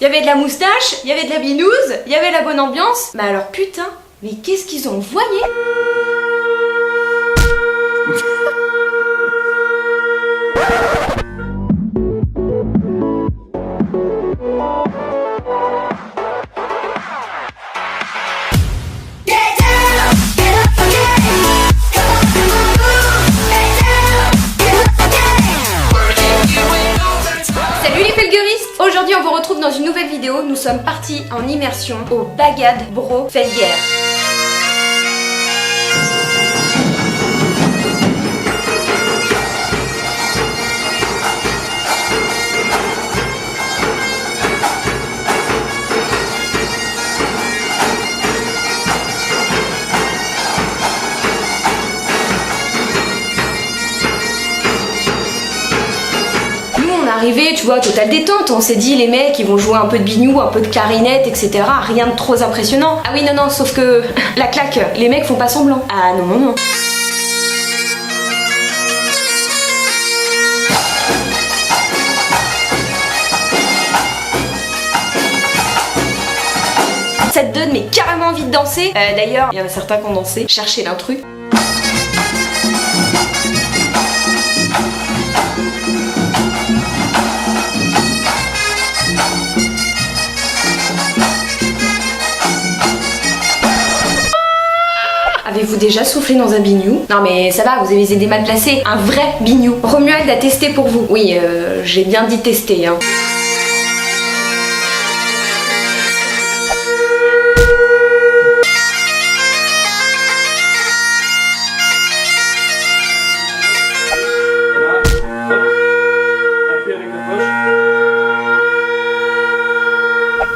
Il y avait de la moustache, il y avait de la binouse, il y avait la bonne ambiance. Mais alors putain, mais qu'est-ce qu'ils ont envoyé? Aujourd'hui on vous retrouve dans une nouvelle vidéo, nous sommes partis en immersion au Bagad Bro Felguer. Arrivé, tu vois, totale détente, on s'est dit les mecs ils vont jouer un peu de biniou, un peu de clarinette, etc. Rien de trop impressionnant. Ah oui non, sauf que la claque, les mecs font pas semblant. Ah non. Ça te donne mais carrément envie de danser. D'ailleurs, il y en a certains qui ont dansé, chercher l'intrus. Avez-vous déjà soufflé dans un biniou? Non mais ça va, vous avez des mal placés. Un vrai biniou. Romuald a testé pour vous. Oui, j'ai bien dit tester, hein.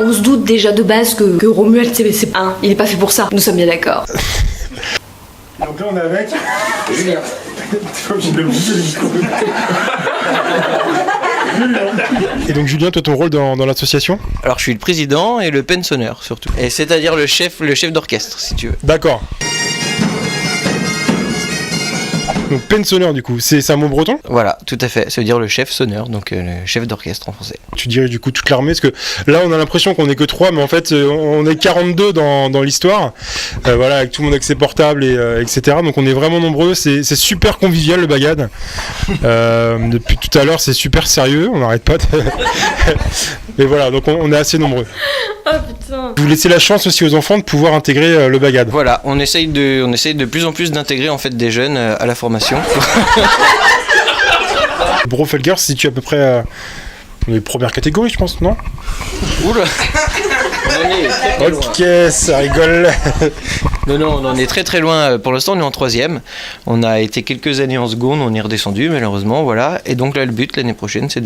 On se doute déjà de base que Romuald, c'est un, il est pas fait pour ça. Nous sommes bien d'accord. Donc là on est avec Julien. Et donc Julien, toi ton rôle dans l'association? Alors je suis le président et le pensionneur surtout. Et c'est-à-dire le chef d'orchestre si tu veux. D'accord. Donc pensionneur du coup, c'est un mot breton? Voilà, tout à fait. Ça veut dire le chef sonneur, donc le chef d'orchestre en français. Tu diriges du coup toute l'armée, parce que là on a l'impression qu'on est que 3, mais en fait on est 42 dans l'histoire. Voilà, avec tout le monde avec ses portables etc. Donc on est vraiment nombreux, c'est super convivial le Bagad. Depuis tout à l'heure c'est super sérieux, on n'arrête pas de... Mais voilà, donc on est assez nombreux. Oh putain. Vous laissez la chance aussi aux enfants de pouvoir intégrer le Bagad. Voilà, on essaye de plus en plus d'intégrer en fait des jeunes à la formation. Bro Felguer se situe à peu près dans les premières catégories, je pense, non? Oula. Ok, ça rigole. Non, on en est très loin. Pour l'instant, on est en 3e. On a été quelques années en seconde, on est redescendu malheureusement, voilà. Et donc là, le but l'année prochaine, c'est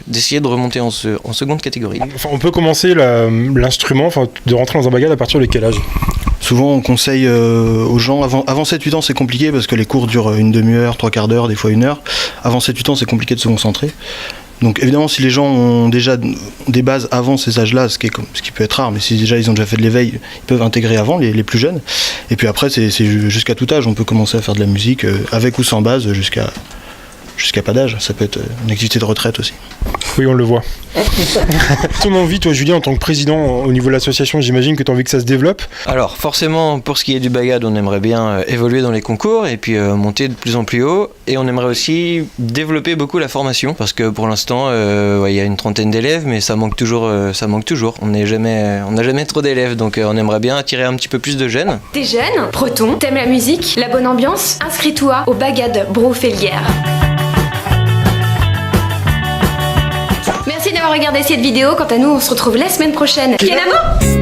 d'essayer de remonter en seconde catégorie. Enfin, on peut commencer l'instrument, de rentrer dans un Bagad à partir de quel âge? Souvent on conseille aux gens, avant 7-8 ans c'est compliqué parce que les cours durent une demi-heure, 3/4 d'heure, des fois 1 heure. Avant 7-8 ans c'est compliqué de se concentrer. Donc évidemment si les gens ont déjà des bases avant ces âges-là, ce qui peut être rare, mais si déjà ils ont déjà fait de l'éveil, ils peuvent intégrer avant, les plus jeunes. Et puis après c'est jusqu'à tout âge, on peut commencer à faire de la musique avec ou sans base jusqu'à pas d'âge. Ça peut être une activité de retraite aussi. Oui, on le voit. Ton envie, toi Julien, en tant que président au niveau de l'association, j'imagine que tu as envie que ça se développe? Alors forcément, pour ce qui est du Bagad, on aimerait bien évoluer dans les concours et puis monter de plus en plus haut. Et on aimerait aussi développer beaucoup la formation, parce que pour l'instant, il y a une 30aine d'élèves, mais ça manque toujours. On n'a jamais trop d'élèves, donc on aimerait bien attirer un petit peu plus de jeunes. T'es jeune, breton, t'aimes la musique, la bonne ambiance? Inscris-toi au Bagad Bro Felguer. Merci d'avoir regardé cette vidéo. Quant à nous, on se retrouve la semaine prochaine. Kenavo!